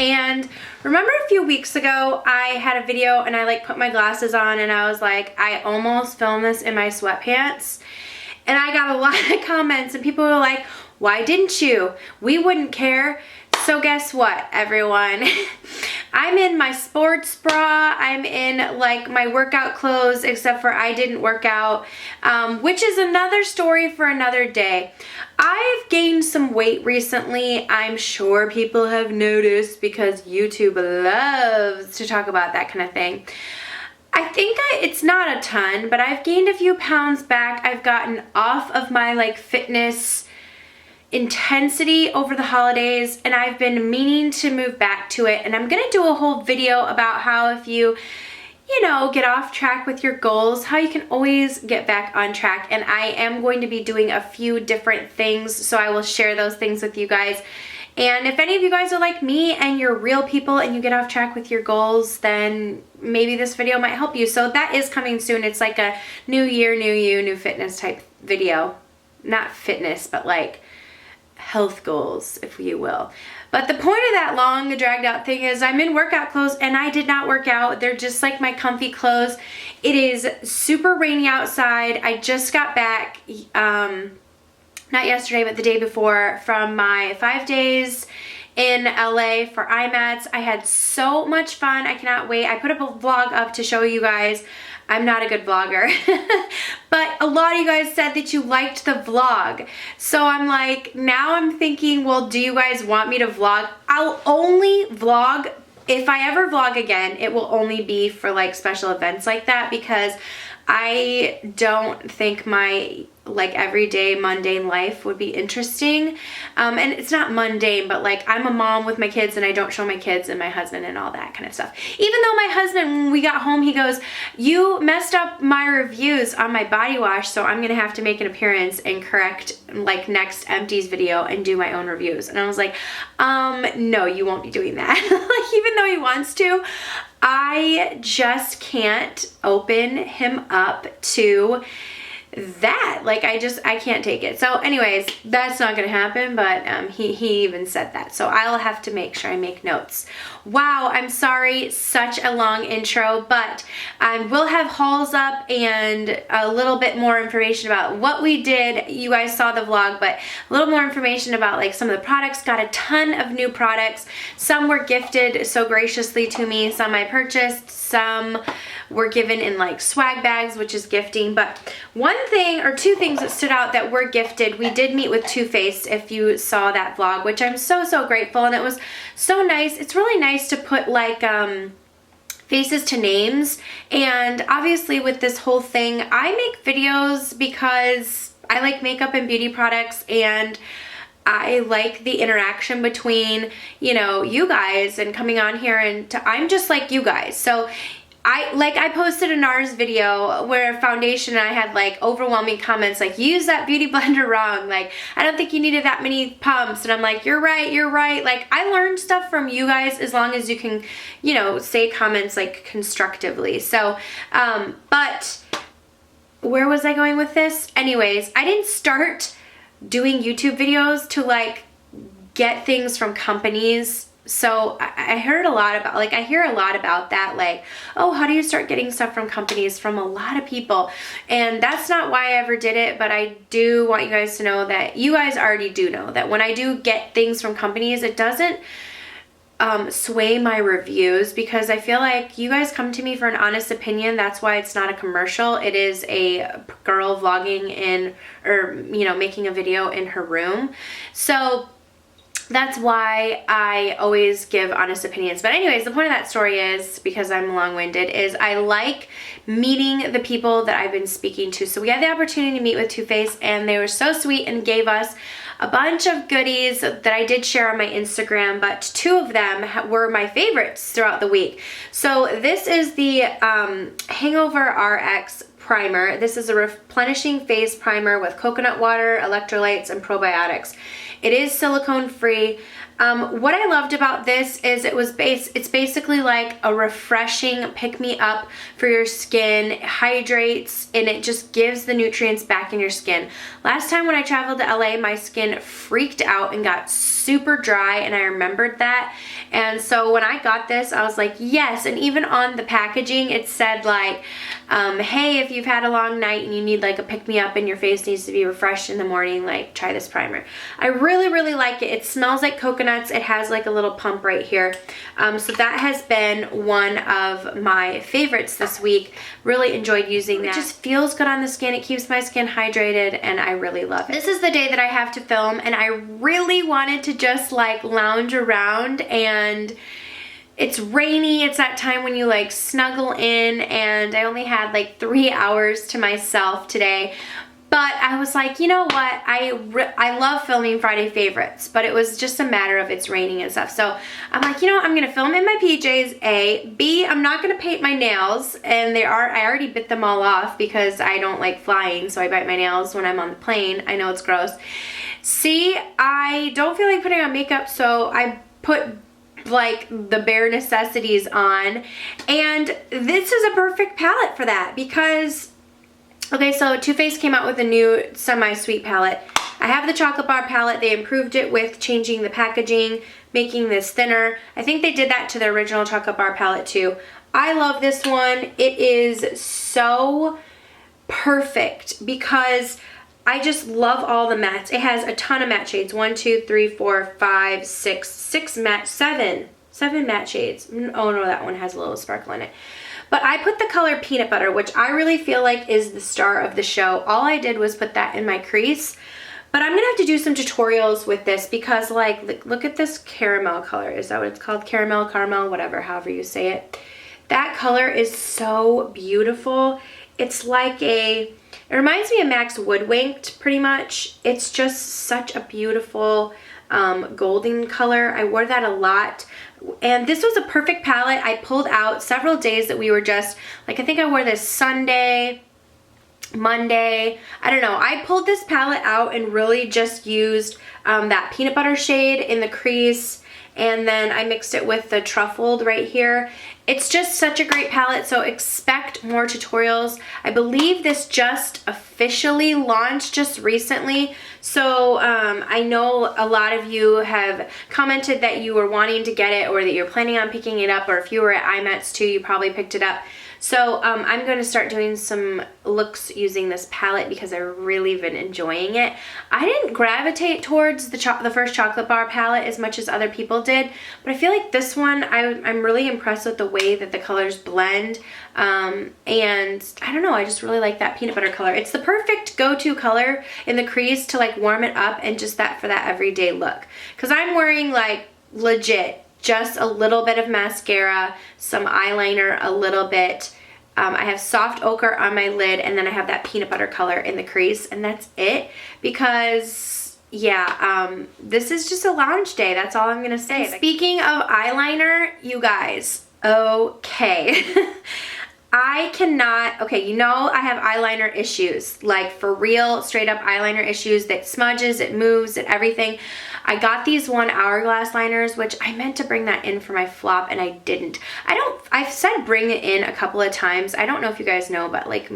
And remember a few weeks ago I had a video and I like put my glasses on and I was like, I almost filmed this in my sweatpants. And I got a lot of comments and people were like, why didn't you? We wouldn't care. So guess what, everyone? I'm in my sports bra, I'm in like my workout clothes, except for I didn't work out, which is another story for another day. I've gained some weight recently. I'm sure people have noticed because YouTube loves to talk about that kind of thing. I think it's not a ton, but I've gained a few pounds back. I've gotten off of my like fitness intensity over the holidays and I've been meaning to move back to it, and I'm gonna do a whole video about how if you know, get off track with your goals, how you can always get back on track. And I am going to be doing a few different things, so I will share those things with you guys. And if any of you guys are like me and you're real people and you get off track with your goals, then maybe this video might help you. So that is coming soon. It's like a new year, new you, new fitness type video. Not fitness, but like health goals, if you will. But the point of that long dragged out thing is I'm in workout clothes and I did not work out. They're just like my comfy clothes. It is super rainy outside. I just got back, not yesterday, but the day before, from my 5 days in LA for IMATS. I had so much fun. I cannot wait. I put up a vlog up to show you guys. I'm not a good vlogger, but a lot of you guys said that you liked the vlog. So I'm like, now I'm thinking, well, do you guys want me to vlog? I'll only vlog, if I ever vlog again, it will only be for like special events like that, because I don't think my like everyday mundane life would be interesting. And it's not mundane, but like I'm a mom with my kids and I don't show my kids and my husband and all that kind of stuff. Even though my husband, when we got home, he goes, you messed up my reviews on my body wash, so I'm gonna have to make an appearance and correct like next empties video and do my own reviews. And I was like, no, you won't be doing that. Like, even though he wants to, I just can't open him up to that. Like, I can't take it. So anyways, that's not gonna happen, but he even said that, so I'll have to make sure I make notes. Wow, I'm sorry, such a long intro, but I will have hauls up and a little bit more information about what we did. You guys saw the vlog, but a little more information about like some of the products. Got a ton of new products. Some were gifted so graciously to me, some I purchased, some were given in like swag bags, which is gifting. But one thing or two things that stood out that were gifted, we did meet with Too Faced, if you saw that vlog, which I'm so grateful, and it was so nice. It's really nice to put like faces to names. And obviously with this whole thing, I make videos because I like makeup and beauty products, and I like the interaction between, you know, you guys and coming on here, and I'm just like you guys. So I posted a NARS video where foundation, and I had like overwhelming comments like, you use that beauty blender wrong, like I don't think you needed that many pumps. And I'm like, you're right. Like, I learned stuff from you guys, as long as you can, you know, say comments like constructively. So but where was I going with this? Anyways, I didn't start doing YouTube videos to like get things from companies. So I heard a lot about, like, I hear a lot about that, like, oh, how do you start getting stuff from companies, from a lot of people. And that's not why I ever did it, but I do want you guys to know that you guys already do know that when I do get things from companies, it doesn't sway my reviews, because I feel like you guys come to me for an honest opinion. That's why it's not a commercial. It is a girl vlogging in, or, you know, making a video in her room. So that's why I always give honest opinions. But anyways, the point of that story is, because I'm long-winded, is I like meeting the people that I've been speaking to. So we had the opportunity to meet with Too Faced, and they were so sweet and gave us a bunch of goodies that I did share on my Instagram, but two of them were my favorites throughout the week. So this is the Hangover RX primer. This is a replenishing face primer with coconut water, electrolytes, and probiotics. It is silicone free. What I loved about this is it's basically like a refreshing pick-me-up for your skin. It hydrates and it just gives the nutrients back in your skin. Last time when I traveled to LA, my skin freaked out and got super dry, and I remembered that. And so when I got this, I was like, yes. And even on the packaging, it said like, hey, if you've had a long night and you need like a pick-me-up and your face needs to be refreshed in the morning, like try this primer. I really, really like it. It smells like coconuts. It has like a little pump right here. So that has been one of my favorites this week. Really enjoyed using that. It just feels good on the skin. It keeps my skin hydrated and I really love it. This is the day that I have to film, and I really wanted to just like lounge around, and it's rainy. It's that time when you like snuggle in, and I only had like 3 hours to myself today. But I was like, you know what, I love filming Friday favorites, but it was just a matter of it's raining and stuff. So I'm like, you know what, I'm gonna film in my PJs, A. B, I'm not gonna paint my nails, and I already bit them all off because I don't like flying, so I bite my nails when I'm on the plane. I know it's gross. C, I don't feel like putting on makeup, so I put like the bare necessities on, and this is a perfect palette for that because okay, so Too Faced came out with a new semi-sweet palette. I have the chocolate bar palette. They improved it with changing the packaging, making this thinner. I think they did that to the original chocolate bar palette too. I love this one. It is so perfect because I just love all the mattes. It has a ton of matte shades. 1, 2, 3, 4, 5, 6, 7 matte shades. Oh no, that one has a little sparkle in it. But I put the color Peanut Butter, which I really feel like is the star of the show. All I did was put that in my crease. But I'm gonna have to do some tutorials with this because like, look at this caramel color. Is that what it's called? Caramel, whatever, however you say it. That color is so beautiful. It's like it reminds me of Max Woodwinked pretty much. It's just such a beautiful golden color. I wore that a lot. And this was a perfect palette. I pulled out several days that we were just, like I think I wore this Sunday, Monday, I don't know. I pulled this palette out and really just used that Peanut Butter shade in the crease, and then I mixed it with the Truffled right here. It's just such a great palette, so expect more tutorials. I believe this just officially launched just recently, so I know a lot of you have commented that you were wanting to get it or that you're planning on picking it up, or if you were at IMATS too, you probably picked it up. So I'm going to start doing some looks using this palette because I've really been enjoying it. I didn't gravitate towards the first chocolate bar palette as much as other people did, but I feel like this one, I'm really impressed with the way that the colors blend. And I don't know, I just really like that peanut butter color. It's the perfect go-to color in the crease to like warm it up and just that for that everyday look. Because I'm wearing like legit just a little bit of mascara, some eyeliner, a little bit. I have soft ochre on my lid, and then I have that peanut butter color in the crease, and that's it. Because, yeah, this is just a lounge day. That's all I'm going to say. And speaking of eyeliner, you guys, okay. I cannot, okay, you know I have eyeliner issues, like for real, straight up eyeliner issues that smudges, it moves, and everything. I got these 1 hourglass liners, which I meant to bring that in for my flop and I didn't. I've said bring it in a couple of times. I don't know if you guys know, but like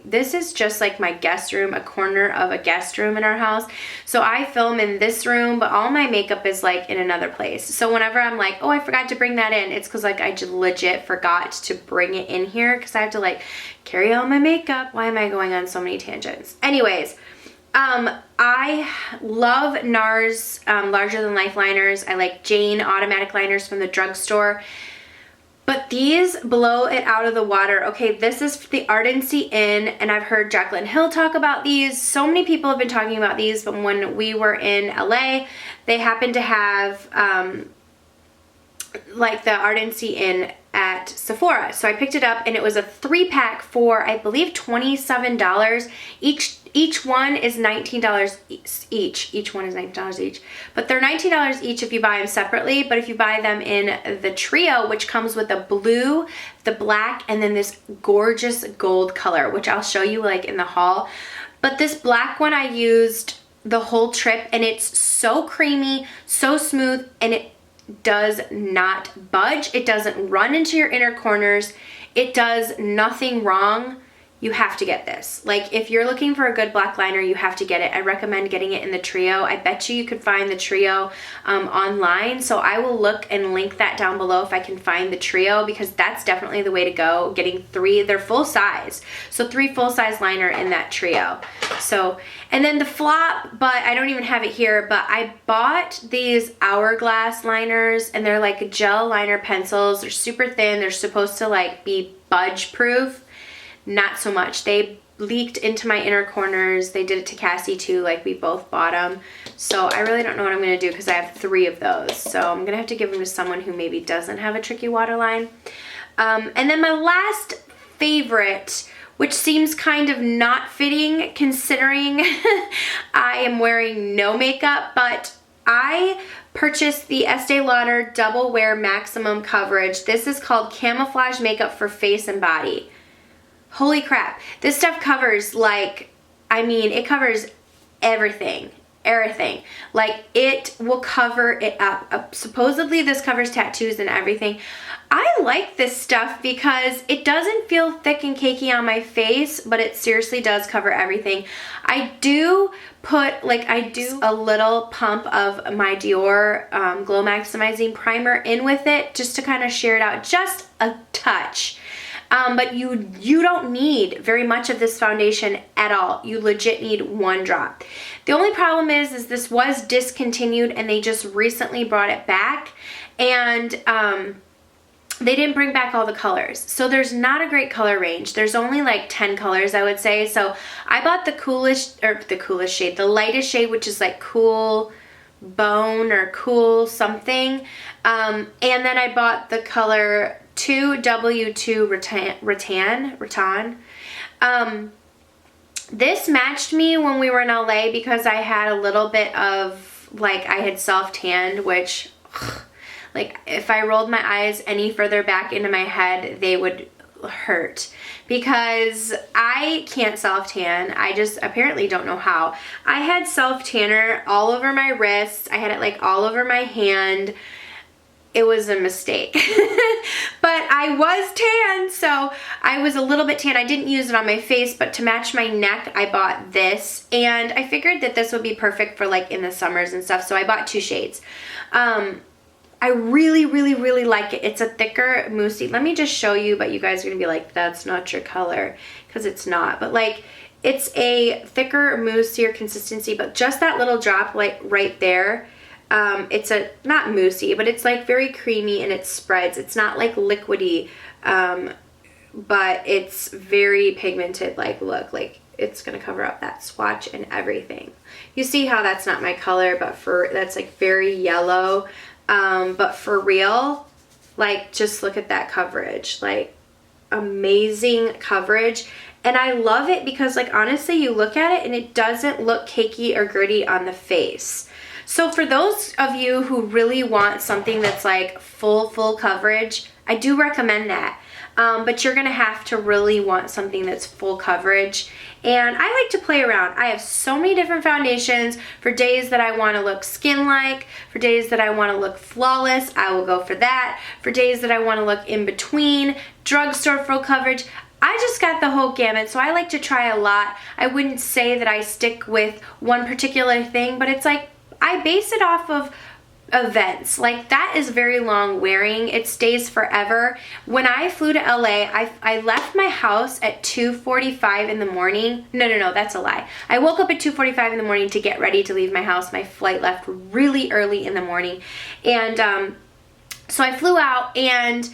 this is just like my guest room, a corner of a guest room in our house. So I film in this room, but all my makeup is like in another place. So whenever I'm like, oh, I forgot to bring that in, it's because like I just legit forgot to bring it in here because I have to like carry all my makeup. Why am I going on so many tangents? Anyways, I love NARS larger than life liners. I like Jane automatic liners from the drugstore. But these blow it out of the water. Okay, this is the Ardency In, and I've heard Jaclyn Hill talk about these. So many people have been talking about these, but when we were in LA, they happened to have like the Ardency In at Sephora. So I picked it up, and it was a 3-pack for, I believe, $27 each. Each one is $19 each. Each one is $19 each. But they're $19 each if you buy them separately. But if you buy them in the trio, which comes with the blue, the black, and then this gorgeous gold color, which I'll show you like in the haul. But this black one I used the whole trip, and it's so creamy, so smooth, and it does not budge. It doesn't run into your inner corners. It does nothing wrong. You have to get this. Like, if you're looking for a good black liner, you have to get it. I recommend getting it in the trio. I bet you could find the trio online, so I will look and link that down below if I can find the trio, because that's definitely the way to go. Getting 3, they're full size, so 3 full size liner in that trio. So, and then the flop, but I don't even have it here, but I bought these Hourglass liners, and they're like gel liner pencils. They're super thin. They're supposed to like be budge proof. Not so much. They leaked into my inner corners. They did it to Cassie too. Like, we both bought them. So I really don't know what I'm going to do because I have 3 of those. So I'm going to have to give them to someone who maybe doesn't have a tricky waterline. And then my last favorite, which seems kind of not fitting considering I am wearing no makeup, but I purchased the Estee Lauder Double Wear Maximum Coverage. This is called Camouflage Makeup for Face and Body. Holy crap. This stuff covers, like, I mean, it covers everything. Everything. Like, it will cover it up. Supposedly this covers tattoos and everything. I like this stuff because it doesn't feel thick and cakey on my face, but it seriously does cover everything. I do put, like, I do a little pump of my Dior Glow Maximizing Primer in with it just to kind of sheer it out just a touch. But you don't need very much of this foundation at all. You legit need 1 drop. The only problem is this was discontinued and they just recently brought it back, and they didn't bring back all the colors. So there's not a great color range. There's only like 10 colors, I would say. So I bought the lightest shade, which is like Cool Bone or Cool something. And then I bought the color 2W2 Rattan. This matched me when we were in LA because I had a little bit of, like, I had self-tanned, which, like, if I rolled my eyes any further back into my head, they would hurt because I can't self-tan. I just apparently don't know how. I had self-tanner all over my wrists. I had it, like, all over my hand. It was a mistake. But I was tan, so I was a little bit tan. I didn't use it on my face, but to match my neck, I bought this. And I figured that this would be perfect for, like, in the summers and stuff, so I bought 2 shades. I really, really, really like it. It's a thicker mousse. Let me just show you, but you guys are going to be like, that's not your color, because it's not. But, like, it's a thicker moussier consistency, but just that little drop, like, right there. It's not moussey, but it's like very creamy and it spreads. It's not like liquidy, but it's very pigmented. Like, look, like it's gonna cover up that swatch and everything. You see how that's not my color, but that's like very yellow. But for real, like, just look at that coverage, like amazing coverage. And I love it because, like, honestly, you look at it and it doesn't look cakey or gritty on the face. So for those of you who really want something that's like full coverage, I do recommend that. But you're going to have to really want something that's full coverage. And I like to play around. I have so many different foundations. For days that I want to look skin-like, for days that I want to look flawless, I will go for that. For days that I want to look in between, drugstore full coverage, I just got the whole gamut, so I like to try a lot. I wouldn't say that I stick with one particular thing, but it's like I base it off of events. Like, that is very long wearing. It stays forever. When I flew to LA, I left my house at 2:45 in the morning. No, that's a lie. I woke up at 2:45 in the morning to get ready to leave my house. My flight left really early in the morning. And so I flew out, and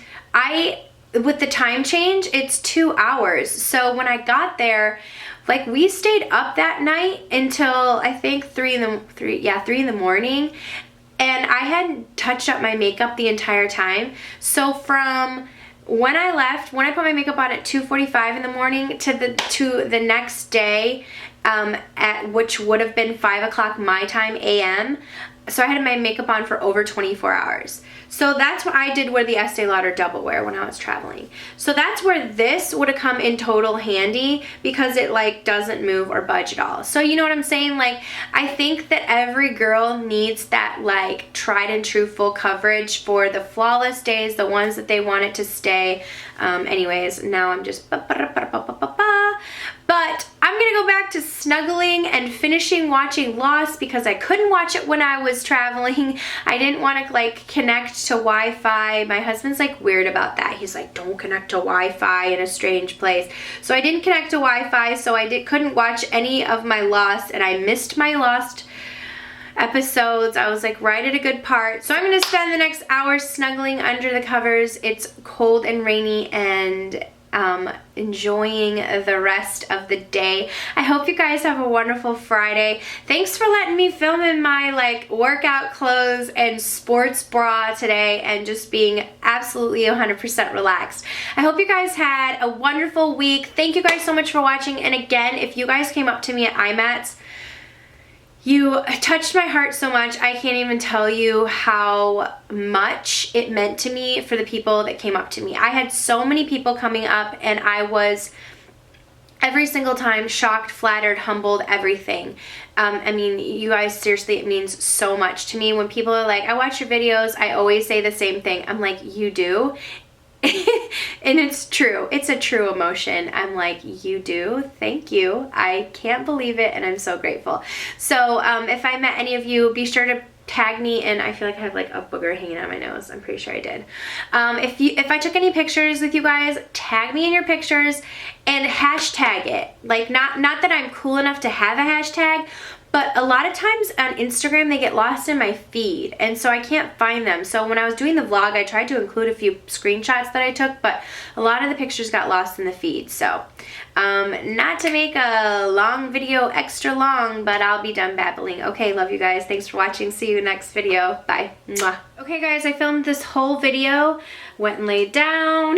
with the time change, it's 2 hours. So when I got there, like, we stayed up that night until I think 3 in the morning, and I hadn't touched up my makeup the entire time. So from when I left, when I put my makeup on at 2:45 in the morning to the next day, which would have been 5 o'clock my time a.m., So I had my makeup on for over 24 hours. So that's what I did with the Estee Lauder Double Wear when I was traveling. So that's where this would have come in total handy, because it like doesn't move or budge at all. So you know what I'm saying? Like, I think that every girl needs that like tried and true full coverage for the flawless days, the ones that they want it to stay. Anyways, now I'm just but I'm gonna go back to snuggling and finishing watching Lost, because I couldn't watch it when I was traveling. I didn't want to like connect to Wi-Fi. My husband's like weird about that. He's like, don't connect to Wi-Fi in a strange place. So I didn't connect to Wi-Fi, so I couldn't watch any of my Lost, and I missed my Lost episodes. I was like right at a good part. So I'm gonna spend the next hour snuggling under the covers. It's cold and rainy, and enjoying the rest of the day. I hope you guys have a wonderful Friday. Thanks for letting me film in my like workout clothes and sports bra today, and just being absolutely 100% relaxed. I hope you guys had a wonderful week. Thank you guys so much for watching. And again, if you guys came up to me at IMATS, you touched my heart so much. I can't even tell you how much it meant to me for the people that came up to me. I had so many people coming up, and I was every single time shocked, flattered, humbled, everything. I mean, you guys, seriously, it means so much to me. When people are like, I watch your videos, I always say the same thing. I'm like, you do? And it's true. It's a true emotion. I'm like, you do? Thank you. I can't believe it, and I'm so grateful. So if I met any of you, be sure to tag me. And I feel like I have like a booger hanging on my nose. I'm pretty sure I did. If I took any pictures with you guys, tag me in your pictures and hashtag it. Like, not that I'm cool enough to have a hashtag, but a lot of times on Instagram, they get lost in my feed, and so I can't find them. So when I was doing the vlog, I tried to include a few screenshots that I took, but a lot of the pictures got lost in the feed. So not to make a long video extra long, but I'll be done babbling. Okay, love you guys. Thanks for watching. See you next video. Bye. Mwah. Okay guys, I filmed this whole video, went and laid down.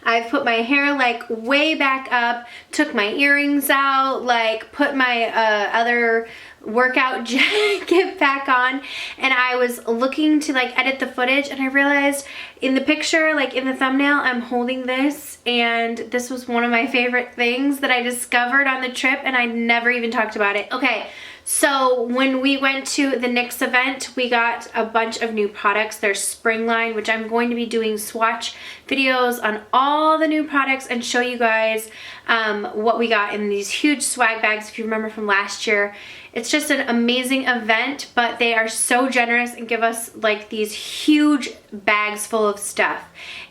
I put my hair like way back up, took my earrings out, like put my other workout jacket back on, and I was looking to like edit the footage, and I realized in the picture, like in the thumbnail, I'm holding this, and this was one of my favorite things that I discovered on the trip, and I never even talked about it. Okay, so when we went to the NYX event, we got a bunch of new products. Their spring line, which I'm going to be doing swatch videos on all the new products and show you guys what we got in these huge swag bags. If you remember from last year, it's just an amazing event, but they are so generous and give us like these huge bags full of stuff.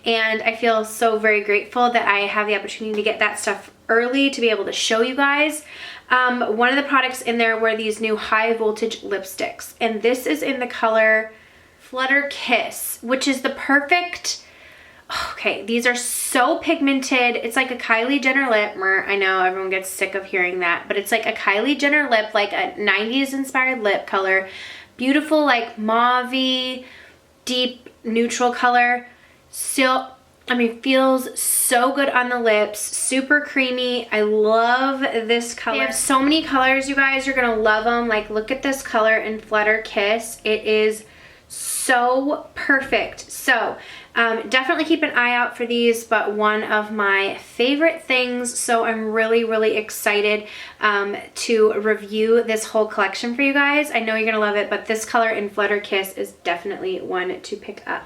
And I feel so very grateful that I have the opportunity to get that stuff early to be able to show you guys. One of the products in there were these new high voltage lipsticks, and this is in the color Flutter Kiss, which is the perfect, okay, these are so pigmented. It's like a Kylie Jenner lip. I know everyone gets sick of hearing that, but it's like a Kylie Jenner lip, like a 90s inspired lip color. Beautiful, like mauve-y, deep neutral color. Still, I mean, feels so good on the lips, super creamy. I love this color. They have so many colors, you guys. You're gonna love them. Like, look at this color in Flutter Kiss. It is so perfect. So definitely keep an eye out for these, but one of my favorite things. So I'm really, really excited to review this whole collection for you guys. I know you're gonna love it, but this color in Flutter Kiss is definitely one to pick up.